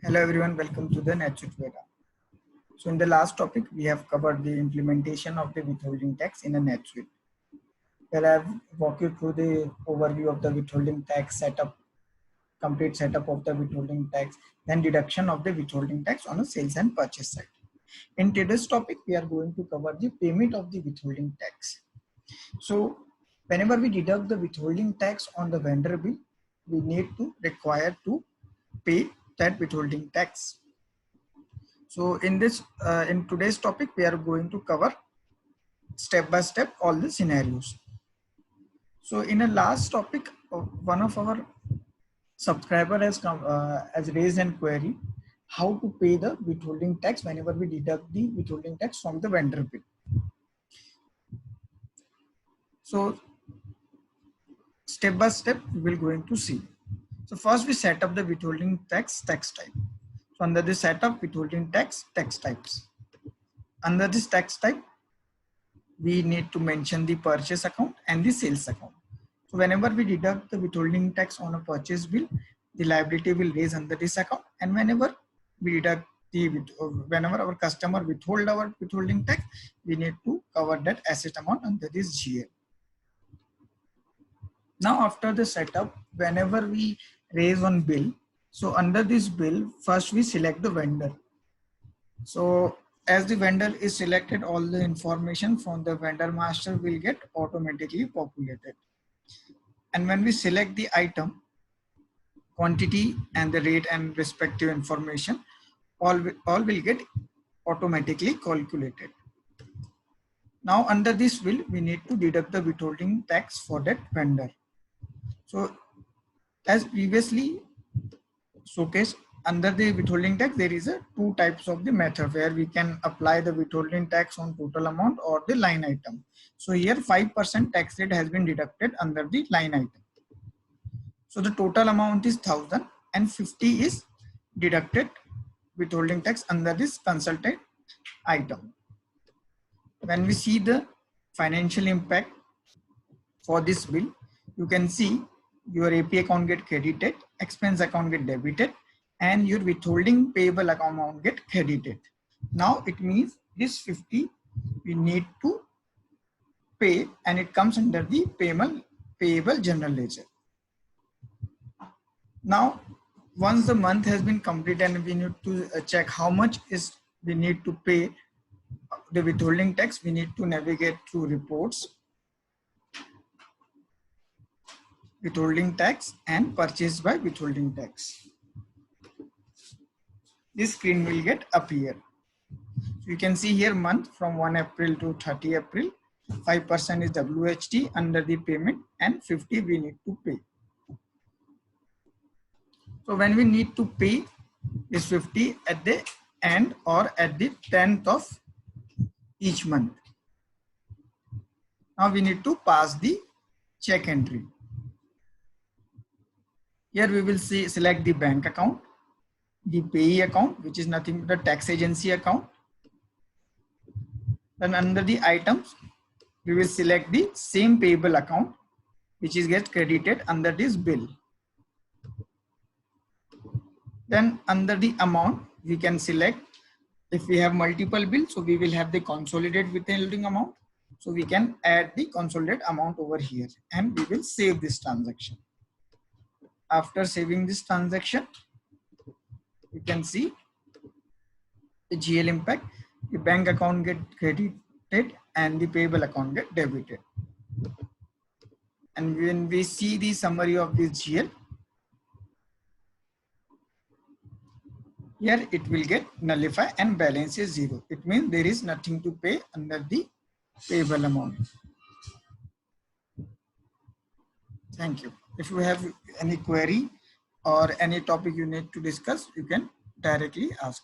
Hello everyone, welcome to the NetSuite Veda. So in the last topic, we have covered the implementation of the withholding tax in a NetSuite. Where I have walked you through the overview of the withholding tax setup, complete setup of the withholding tax, then deduction of the withholding tax on a sales and purchase side. In today's topic, we are going to cover the payment of the withholding tax. So whenever we deduct the withholding tax on the vendor bill, we need to require to pay that withholding tax. So in today's topic, we are going to cover step by step all the scenarios. So in a last topic, one of our subscriber has raised an query how to pay the withholding tax whenever we deduct the withholding tax from the vendor bill. So step by step, we will going to see. So first we set up the withholding tax type. So under the setup withholding tax types. Under this tax type, we need to mention the purchase account and the sales account. So whenever we deduct the withholding tax on a purchase bill, the liability will raise under this account. And whenever we deduct whenever our customer withhold our withholding tax, we need to cover that asset amount under this GL. Now after the setup, whenever we raise on bill, so under this bill, first we select the vendor. So as the vendor is selected, all the information from the vendor master will get automatically populated. And when we select the item, quantity and the rate and respective information, all will get automatically calculated. Now under this bill, we need to deduct the withholding tax for that vendor. So as previously showcased, under the withholding tax, there is two types of the method where we can apply the withholding tax on total amount or the line item. So here 5% tax rate has been deducted under the line item. So the total amount is 1000 and 50 is deducted withholding tax under this consulted item. When we see the financial impact for this bill, you can see your AP account get credited, expense account get debited, and your withholding payable amount get credited. Now it means this 50 we need to pay, and it comes under the payable general ledger. Now once the month has been completed and we need to check how much is we need to pay the withholding tax, we need to navigate through reports, withholding tax and purchase by withholding tax. This screen will get appear. So you can see here month from 1 April to 30 April, 5% is WHT under the payment and 50 we need to pay. So when we need to pay this 50 at the end or at the 10th of each month. Now we need to pass the check entry. Here we will select the bank account, the payee account, which is nothing but the tax agency account. Then under the items, we will select the same payable account, which is get credited under this bill. Then under the amount, we can select if we have multiple bills, so we will have the consolidated withholding amount. So we can add the consolidated amount over here and we will save this transaction. After saving this transaction, you can see the GL impact, the bank account get credited and the payable account get debited. And when we see the summary of this GL, here it will get nullify and balance is 0. It means there is nothing to pay under the payable amount. Thank you. If you have any query or any topic you need to discuss, you can directly ask.